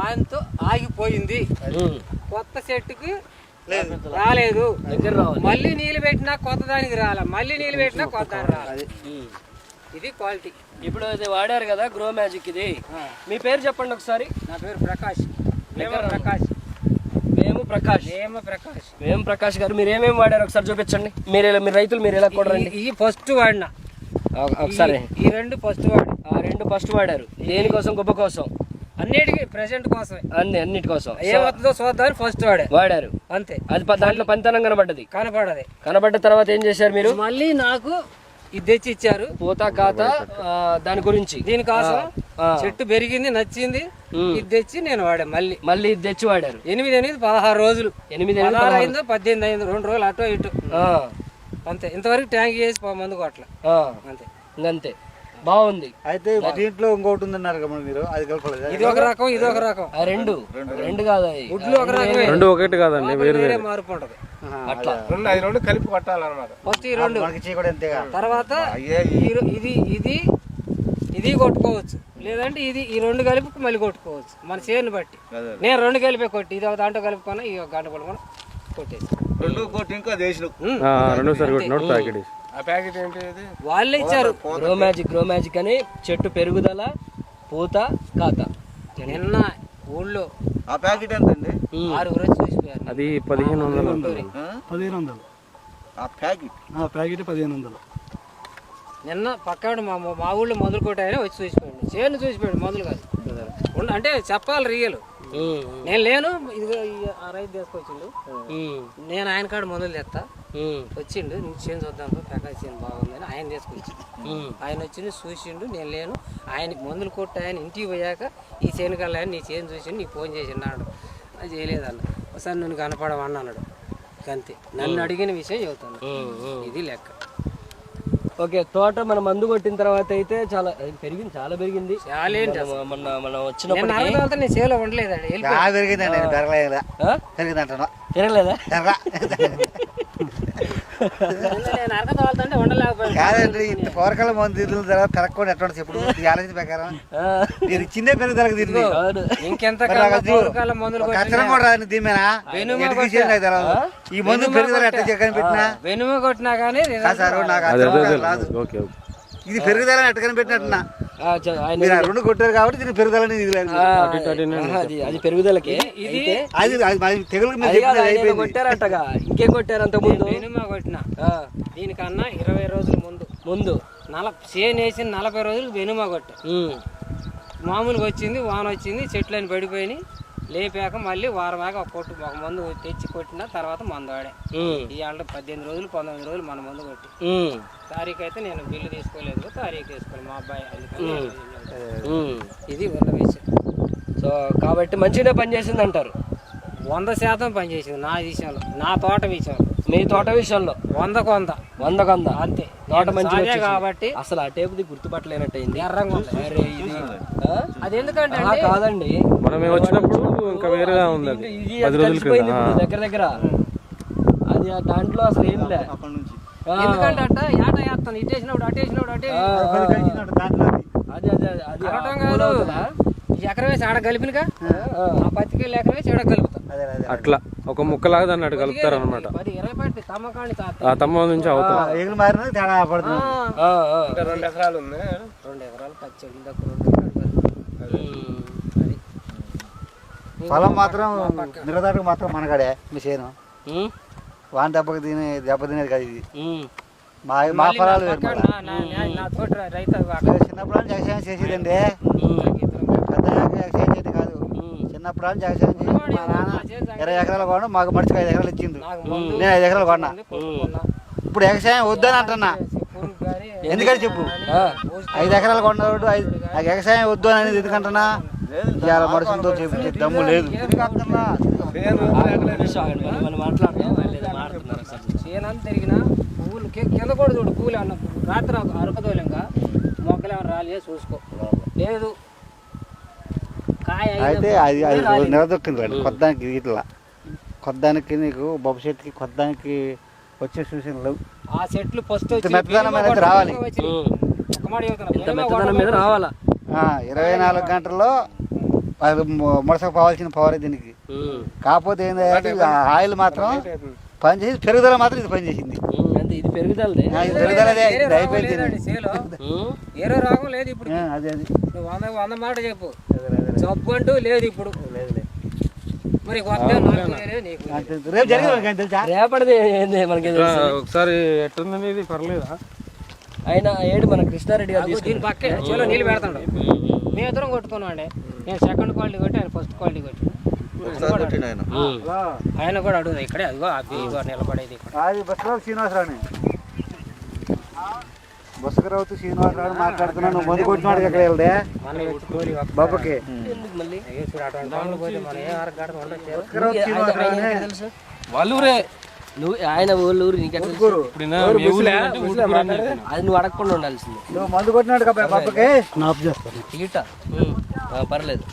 దాంతో ఆగిపోయింది. కొత్త చెట్టుకి రాలేదు. మళ్ళీ నీళ్ళు పెట్టినా కొత్త దానికి రాలే, మళ్ళీ నీళ్ళు పెట్టినా కొత్త దానికి రాలి. ఇది క్వాలిటీ. ఇప్పుడు ఇది వాడారు కదా గ్రో మ్యాజిక్, ఇది మీ పేరు చెప్పండి ఒకసారి. నా పేరు ప్రకాష్. ప్రకాష్. మేము ప్రకాష్ గారు. మీరు ఏమేమి వాడారు ఒకసారి చూపించండి. మీరు రైతులు మీరు ఎలా కూడా ఈ ఫస్ట్ వాడినా ఒకసారి. ఈ రెండు ఫస్ట్ వాడు. రెండు ఫస్ట్ వాడారు. దేనికోసం? గుబ్బ కోసం, అన్నిటికి ప్రెసెంట్ కోసం, అన్నిటి కోసం. ఏమవుతుందో చూద్దామని ఫస్ట్ వాడారు అంతే. అది దాంట్లో పనితనం కనబడ్డ తర్వాత ఏం చేశారు మీరు? మళ్ళీ నాకు ఇది తెచ్చి ఇచ్చారు, పూత కాత. దాని గురించి దీనికోసం చెట్టు పెరిగింది, నచ్చింది, ఇది తెచ్చి నేను వాడా. మళ్ళీ ఇది తెచ్చి వాడారు. 16 రోజులు. 16 అయిందో 18 అయిందో, 2 రోజులు అటో ఇటు అంతే. ఇంతవరకు ట్యాంక్ చేసి మందు కొట్ల అంతే. ఇంకంతే. బాగుంది. అయితే దీంట్లో ఇంకోటి ఉందన్నారు కదా మీరు, అది కలపలేదు. ఇది ఒక రకం, ఇది ఒక రకం. రెండు కాదు, గుడ్లు ఒక రకం, రెండు ఒకటి కాదండి, వేరే మార్పు ఉంటది. అట్లా రెండు కలిపి కొట్టాలన్నమాట. ఫస్ట్ ఈ రెండు, తర్వాత ఇది కొట్టుకోవచ్చు, లేదంటే ఈ రెండు కలిపి మళ్ళీ కొట్టుకోవచ్చు మన చేను బట్టి. నేను రెండు కలిపే కొట్టి, ఇది ఒక దాంట్లో కలుపుకొని ఈ ఒక గంట పడుకొని కొట్టేసి రెండు కొట్టి ఇంకా దేశం వాళ్ళే ఇచ్చారు. గ్రో మ్యాజిక్ అని చెట్టు పెరుగుదల, పూత, కాత. నిన్న ఊళ్ళో ఆ ప్యాకెట్ ఎంత అండి? 6 చూసిపోయారు. అది 1500. 1500 ఆ ప్యాకెట్ 1500. నిన్న పక్కన మా ఊళ్ళో మందులు కొట్టాయని వచ్చి చూసిపోయాడు, చేను చూసిపోయాడు, మందులు కాదు. అంటే చెప్పాలి రియల్. నేను లేను, ఇదిగో ఆ రైతు తీసుకొచ్చిండు, నేను ఆయన కాడ మందులు తెస్తా వచ్చిండు. నువ్వు చేను చూద్దాం ప్రకాశ్ చేను బాగుందని ఆయన తీసుకొచ్చిండు. ఆయన వచ్చిండు, చూసిండు, నేను లేను. ఆయనకి మందులు కొట్టి ఆయన ఇంటికి పోయాక ఈ చేను కల్లా నీ చేను చూసిండు, నీకు ఫోన్ చేసి అన్నాడు. అది చేయలేదన్న, ఒకసారి నువ్వు కనపడవన్నా అన్నాడు. అంతే. నన్ను అడిగిన విషయం చెబుతాను, ఇది లెక్క. ఓకే. తోట మనం మందు కొట్టిన తర్వాత అయితే చాలా పెరిగింది, చాలా పెరిగింది. మనం వచ్చినప్పుడు నేను చేలో ఉండలేదండి, తిరగలేదా? కాదండి, ఇంత పోరకాల మంది తర్వాత కరెక్ట్ ఎట్లా చెప్పు ఆలోచన ప్రకారం ఇది చిన్న పెరుగుదలకు దీన్ని ఇంకెంత దీని మీద ఈ మందు పెరుగుదల ఎట్లా కనిపెట్టినా వెనుమ కొట్టినా కానీ ఇది పెరుగుదల ఎట్ట కనిపెట్టినట్టున్నా రెండు కొట్టారు కాబట్టి దీని పెరుగుదలని అది పెరుగుదలకి కొట్టారటగా. ఇంకేం కొట్టారు అంత ముందు? వెనుమ కొట్టినా దీనికన్నా 20 రోజుల ముందు చేను వేసి 40 రోజులు వెనుమ కొట్టా. మామూలుగా వచ్చింది, వాన వచ్చింది, చెట్లని పడిపోయినాయి. లేపాక మళ్ళీ వారమాక ఒక మందు తెచ్చి కొట్టిన తర్వాత మందు వాడే. ఇవాళ 18 రోజులు 19 రోజులు మన మందు కొట్టి. తారీఖు అయితే నేను బిల్లు తీసుకోలేదు, తారీఖు తీసుకోవాలి మా అబ్బాయి. ఇది ఉన్న విషయం. సో కాబట్టి మంచిగా పనిచేసింది అంటారు. 100% పనిచేసింది నా విషయంలో, నా తోట విషయంలో. మీ తోట విషయంలో 100 అంతే. తోట మంచిగా కాబట్టి అసలు ఆ టేపుది గుర్తుపట్టలేనట్టయింది. ఎర్రంగా అది ఎందుకంటే కాదండి, మనం వచ్చినప్పుడు ఇంకా వేరేగా ఉంది. దగ్గర అది దాంట్లో అసలు ఏం లే. ఎందుకంటే అట్ట ఏట వేస్తాను, ఇటేసినప్పుడు అటేసినప్పుడు ఎకరం వేసి ఆడ కలిపినగా ఆ పత్తికి ఎకరం వేసి ఆడ కలుపుతా. అట్లా ఒక ముక్కలాగా దాన్ని అటు కలుపుతారు అనమాట. 10-20 పట్టి తమ్మకాన్ని ఆ తమ్మ నుంచి అవుతారు. 2 ఎకరాలు ఉంది, 2 ఎకరాలు పచ్చడి పొలం మాత్రం నిరదాటకు మాత్రం మనగాడే మీ చేను. వాన్ దెబ్బతినేది కాదు ఇది. మా పొలాలు చిన్నప్పుడు జగసేన చేసేదండి, ఎక్సైజ్ అయితే కాదు. చిన్నప్పుడు జగసేన చేసి మా నాన్న 20 ఎకరాలు కొన్నా, మాకు మనిషికి 5 ఎకరాలు ఇచ్చిండు. నేను 5 ఎకరాలు కొన్నా. ఇప్పుడు ఎగసాయం వద్దని అంటున్నా. ఎందుకని చెప్పు, 5 ఎకరాలు కొన్నాడు, నాకు ఎగసాయం వద్దు అనేది ఎందుకంటున్నా? ఇవాళ మనుషులతో చెప్పే దమ్ము లేదు. చేనంత తిరిగినా పువ్వులు కింద కూడా చూడు, పువ్వులు అన్న రాత్రి అరకదోలేంగా మొక్కలు ఏమైనా రాలే చూసుకో. లేదు కాయ అయితే అది నిలదొక్కింది రండి కొద్దానికి. ఇట్లా కొద్దానికి నీకు బొబ్బ చెట్టుకి కొద్దానికి వచ్చే సూచనలు లేవు. ఆ చెట్లు ఫస్ట్ మెత్తదనం అనేది రావాలి, రావాలా. 24 గంటల్లో ముడసకు పోవాల్సిన పవర్ దీనికి. కాకపోతే ఏంటంటే ఆయిల్ మాత్రం పనిచేసి పెరుగుదల మాత్రం ఇది పనిచేసింది. అంటే ఇది పెరుగుదలదే. ఇది పెరుగుదలదే అయిపోయింది. చేలో ఏరో రోగం లేదు ఇప్పుడు. అదే అది నువ్వు 100 మాట చెప్పు, జబ్బు అంటూ లేదు ఇప్పుడు. మరి కొత్త నీకు రేపు జరిగింది తెలుసా? రేపటిది ఏంది మనకి ఒకసారి ఎట్టుందని ఇది పర్లేదా? ఆయన ఏడు మన కృష్ణారెడ్డి గారు దీని పక్కే చేలో నీళ్ళు పెడతాడు. మేము ఇద్దరం కొట్టుకున్నాం అండి. నేను సెకండ్ క్వాలిటీ కొట్టి ఆయన ఫస్ట్ క్వాలిటీ కొట్టి. ఆయన కూడా అడుగుదా ఇక్కడే అదిగో అవి నిలబడేది ఇక్కడ. అది బస్సురావు శ్రీనివాసరావు, బస్సురావుతో శ్రీనివాసరావు మాట్లాడుతున్నాను. నువ్వు మందు కొట్టినాడు ఎక్కడ వెళ్తే బాబుకి మళ్ళీ తెలుసు వాళ్ళూరే నువ్వు ఆయన ఊరు నీకు అది నువ్వు అడగకుండా ఉండాల్సింది. నువ్వు మందు కొట్టినాడు కాబట్టి బాబుకి ఈట పర్లేదు.